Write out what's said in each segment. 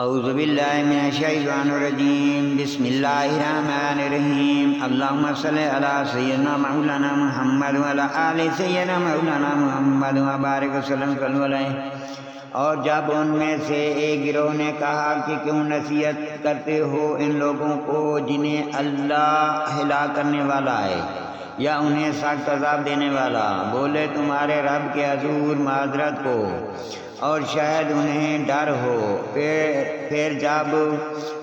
اعوذ باللہ من الشیطان الرجیم بسم اللہ الرحمن الرحیم اللہم صلی علی سیدنا مولانا محمد وعلی آل سیدنا مولانا محمد وبارک وسلم صلی اللہ علیہ۔ اور جب ان میں سے ایک گروہ نے کہا کہ کیوں نصیحت کرتے ہو ان لوگوں کو جنہیں اللہ ہلاک کرنے والا ہے یا انہیں سخت عذاب دینے والا، بولے تمہارے رب کے حضور معذرت کو اور شاید انہیں ڈر ہو۔ پھر جب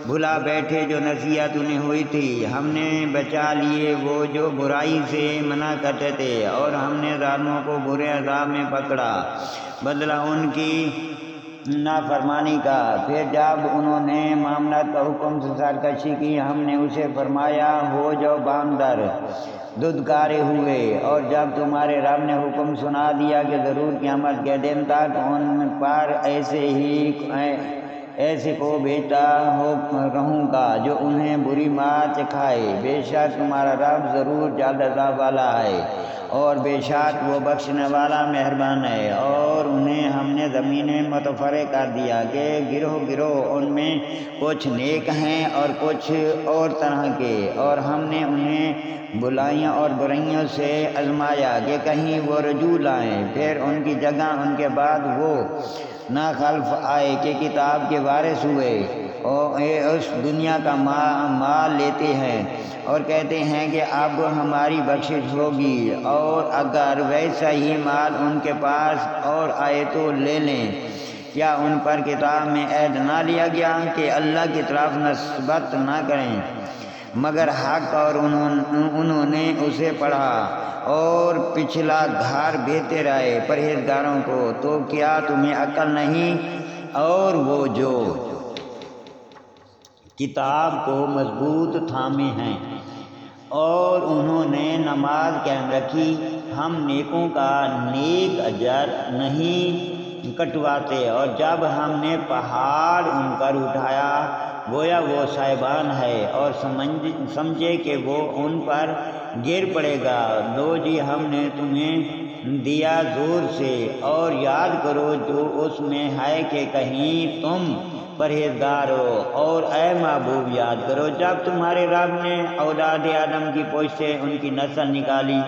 بھلا بیٹھے جو نصیحت انہیں ہوئی تھی، ہم نے بچا لیے وہ جو برائی سے منع کرتے تھے، اور ہم نے ظالموں کو برے عذاب میں پکڑا، بدلہ ان کی نافرمانی کا۔ پھر جب انہوں نے معاملات کا حکم سے سرکشی کی، ہم نے اسے فرمایا ہو جو باندر ددکارے ہوئے۔ اور جب تمہارے رب نے حکم سنا دیا کہ ضرور قیامت کے دن تک ان پر ایسے کو بھیجتا رہوں گا جو انہیں بری مار چکھائے، بے شک تمہارا رب ضرور جلد عذاب والا ہے اور بے شک وہ بخشنے والا مہربان ہے۔ اور انہیں ہم نے زمینیں متفرق کر دیا کہ گروہ گروہ ان میں کچھ نیک ہیں اور کچھ اور طرح کے، اور ہم نے انہیں بلائیاں اور برائیوں سے آزمایا کہ کہیں وہ رجوع لائیں۔ پھر ان کی جگہ ان کے بعد وہ ناخلف آئے کہ کتاب کے وارث ہوئے اور اس دنیا کا مال لیتے ہیں اور کہتے ہیں کہ اب ہماری بخشش ہوگی، اور اگر ویسا ہی مال ان کے پاس اور آئے تو لے لیں۔ کیا ان پر کتاب میں عہد نہ لیا گیا کہ اللہ کی طرف نسبت نہ کریں مگر حق، اور انہوں نے اسے پڑھا اور پچھلا گھر بھیجتے رہے پرہیزگاروں کو، تو کیا تمہیں عقل نہیں؟ اور وہ جو کتاب کو مضبوط تھامے ہیں اور انہوں نے نماز قائم رکھی، ہم نیکوں کا نیک اجر نہیں کٹواتے۔ اور جب ہم نے پہاڑ ان پر اٹھایا گویا وہ صاحبان ہے، اور سمجھے کہ وہ ان پر گر پڑے گا، لو جی ہم نے تمہیں دیا زور سے، اور یاد کرو جو اس میں ہے کہ کہیں تم پرہیزگار ہو۔ اور اے محبوب یاد کرو جب تمہارے رب نے اولاد آدم کی پوچھ سے ان کی نسل نکالی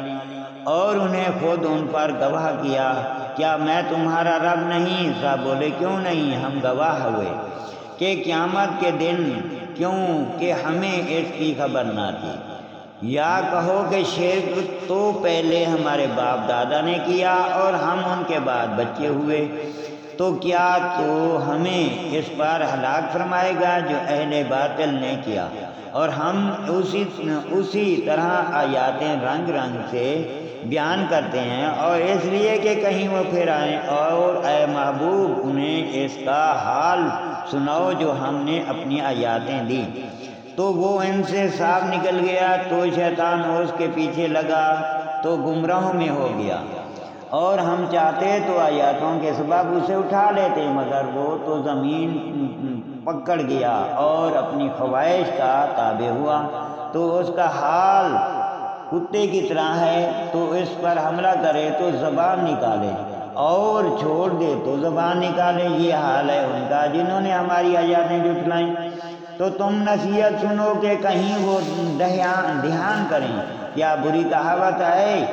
اور انہیں خود ان پر گواہ کیا، کیا میں تمہارا رب نہیں؟ سب بولے کیوں نہیں، ہم گواہ ہوئے کہ قیامت کے دن کیوں کہ ہمیں اس کی خبر نہ تھی۔ یا کہو کہ شرک تو پہلے ہمارے باپ دادا نے کیا اور ہم ان کے بعد بچے ہوئے، تو کیا تو ہمیں اس پر ہلاک فرمائے گا جو اہل باطل نے کیا؟ اور ہم اسی طرح آیاتیں رنگ رنگ سے بیان کرتے ہیں، اور اس لیے کہ کہیں وہ پھر آئیں۔ اور اے محبوب انہیں اس کا حال سناؤ جو ہم نے اپنی آیاتیں دی، تو وہ ان سے صاف نکل گیا، تو شیطان اس کے پیچھے لگا تو گمراہوں میں ہو گیا۔ اور ہم چاہتے تو آیاتوں کے سبب اسے اٹھا لیتے، مگر وہ تو زمین پکڑ گیا اور اپنی خواہش کا تابع ہوا، تو اس کا حال کتے کی طرح ہے، تو اس پر حملہ کرے تو زبان نکالے اور چھوڑ دے تو زبان نکالے۔ یہ حال ہے ان کا جنہوں نے ہماری آیاتیں جھٹلائیں۔ تو تم نصیحت سنو کہ کہیں وہ دھیان کریں۔ کیا بری کہاوت ہے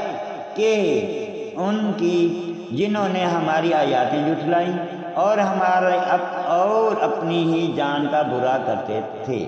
کہ ان کی جنہوں نے ہماری آیاتیں جھٹلائیں اور اپنی ہی جان کا برا کرتے تھے۔